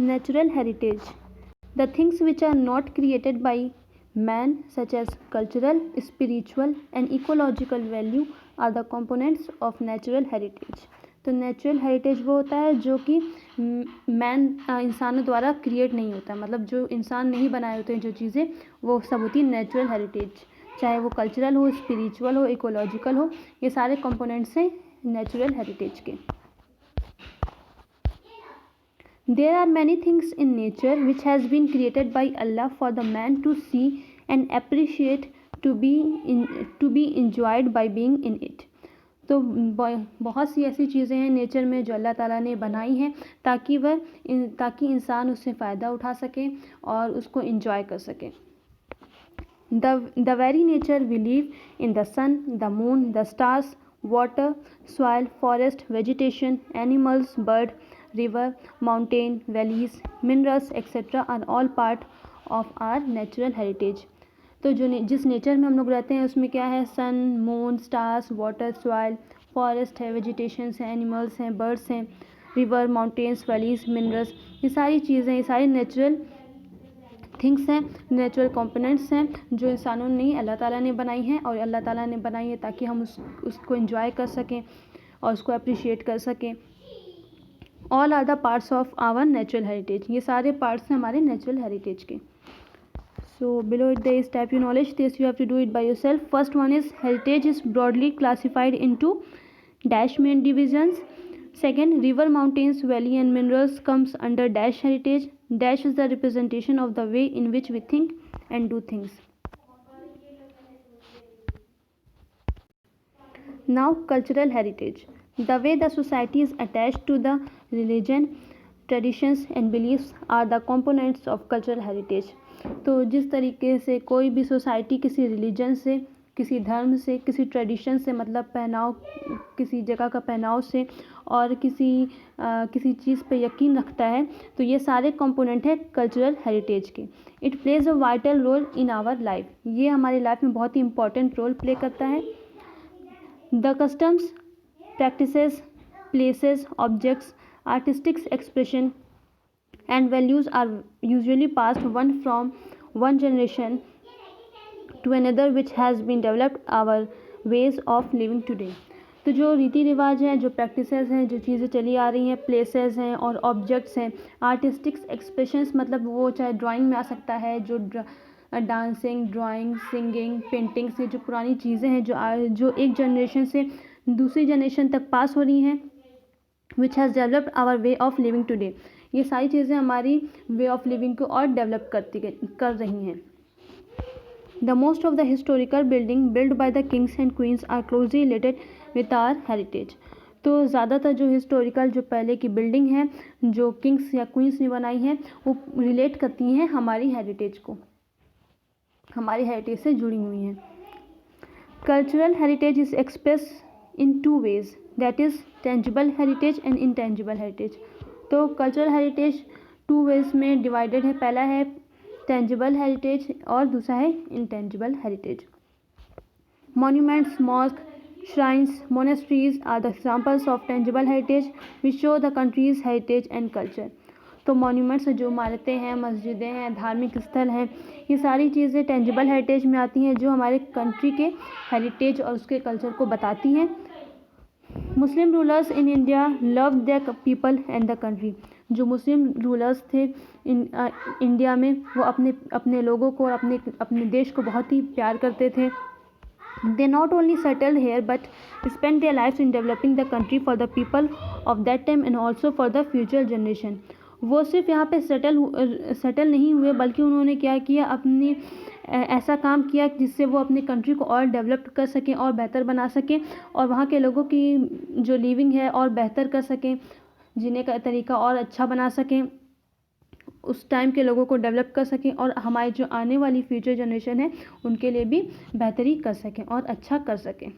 Natural heritage. The things which are not created by man, such as cultural, spiritual and ecological value, are the components of natural heritage. तो natural heritage वो होता है जो कि इंसानों द्वारा create नहीं होता, मतलब जो इंसान नहीं बनाए होते हैं जो चीज़ें, वो सब होती है नेचुरल हेरिटेज। चाहे वो कल्चरल हो, स्पिरिचुअल हो, इकोलॉजिकल हो, ये सारे कंपोनेंट्स हैं नेचुरल हेरिटेज के। There are many things in nature which has been created by Allah for the man to see and appreciate, to be enjoyed by being in it. तो बहुत सी ऐसी चीज़ें हैं नेचर में जो अल्लाह ताला ने बनाई हैं ताकि इंसान उससे फ़ायदा उठा सके और उसको इंजॉय कर सके। The very nature we live in, the sun, the moon, the stars, water, soil, forest, vegetation, animals, bird, river, mountain, valleys, minerals, etc. are all part of our natural heritage. तो जिस nature में हम लोग रहते हैं उसमें क्या है, sun, moon, stars, water, soil, forest है, वेजिटेशंस हैं, एनिमल्स हैं, बर्ड्स हैं, रिवर, माउंटेन्स, वैलीज, मिनरल्स, ये सारी चीज़ें, ये सारी नेचुरल थिंग्स हैं, नेचुरल कंपोनेंट्स हैं जो इंसानों ने, अल्लाह ताला ने बनाई हैं और अल्लाह ताला ने बनाई है ताकि हम उसको एंजॉय कर सकें और उसको अप्रिशिएट कर सकें। All are the parts of our natural heritage, ये सारे पार्ट्स हैं हमारे नेचुरल हेरिटेज के। So below it there is type your knowledge. This you have to do it by yourself. First one is heritage is broadly classified into dash main divisions. Second, river, mountains, valley and minerals comes under dash heritage. Dash is the representation of the way in which we think and do things. Now cultural heritage. The way the society is attached to the religion, traditions and beliefs are the components of cultural heritage. तो जिस तरीके से कोई भी society किसी religion से, किसी धर्म से, किसी ट्रेडिशन से, मतलब पहनाव, किसी जगह का पहनाव से और किसी चीज़ पे यकीन रखता है, तो ये सारे कंपोनेंट हैं कल्चरल हेरिटेज के। It plays a vital role in our life, ये हमारी लाइफ में बहुत ही इंपॉर्टेंट रोल प्ले करता है। The customs, practices, places, objects, artistic expression and values are usually passed from one generation to another which has been developed our ways of living today. तो जो रीति रिवाज हैं, जो प्रैक्टिसेस हैं, जो चीज़ें चली आ रही हैं, प्लेसेस हैं और ऑब्जेक्ट्स हैं, आर्टिस्टिक एक्सप्रेशंस, मतलब वो चाहे ड्राइंग में आ सकता है, जो डांसिंग, ड्राइंग, सिंगिंग, पेंटिंग से जो पुरानी चीज़ें हैं जो एक जनरेशन से दूसरी जनरेशन तक पास हो रही हैं, which has developed our way of living today, ये सारी चीज़ें हमारी वे ऑफ लिविंग को और डेवलप कर रही हैं। The most of the historical building build by the kings and queens are closely related with our heritage. तो ज़्यादातर जो हिस्टोरिकल, जो पहले की बिल्डिंग है जो किंग्स या क्वींस ने बनाई हैं, वो रिलेट करती हैं हमारी हेरिटेज को, हमारी हेरिटेज से जुड़ी हुई हैं। Cultural heritage is express in two ways, that is tangible heritage and intangible heritage. तो कल्चरल हेरिटेज टू वेज में डिवाइडेड है, पहला है टेंजिबल हेरिटेज और दूसरा है intangible heritage. Monuments, mosque, shrines, monasteries are the examples of tangible heritage which show the country's heritage and culture. तो monuments जो इमारतें हैं, मस्जिदें हैं, धार्मिक स्थल हैं, ये सारी चीज़ें टेंजिबल हेरिटेज में आती हैं जो हमारे कंट्री के हेरिटेज और उसके कल्चर को बताती हैं। Muslim rulers in India love their people and the country. जो मुस्लिम रूलर्स थे इंडिया में, वो अपने लोगों को और अपने देश को बहुत ही प्यार करते थे। They not only settled here but spend their lifes in developing the country for the people of that time and also for the future generation. वो सिर्फ यहाँ पे सेटल नहीं हुए, बल्कि उन्होंने क्या किया, ऐसा काम किया जिससे वो अपनी कंट्री को और डेवलप कर सकें और बेहतर बना सकें और वहाँ के लोगों की जो लिविंग है और बेहतर कर सकें, जीने का तरीका और अच्छा बना सकें, उस टाइम के लोगों को डेवलप कर सकें और हमारी जो आने वाली फ्यूचर जनरेशन है उनके लिए भी बेहतरी कर सकें और अच्छा कर सकें।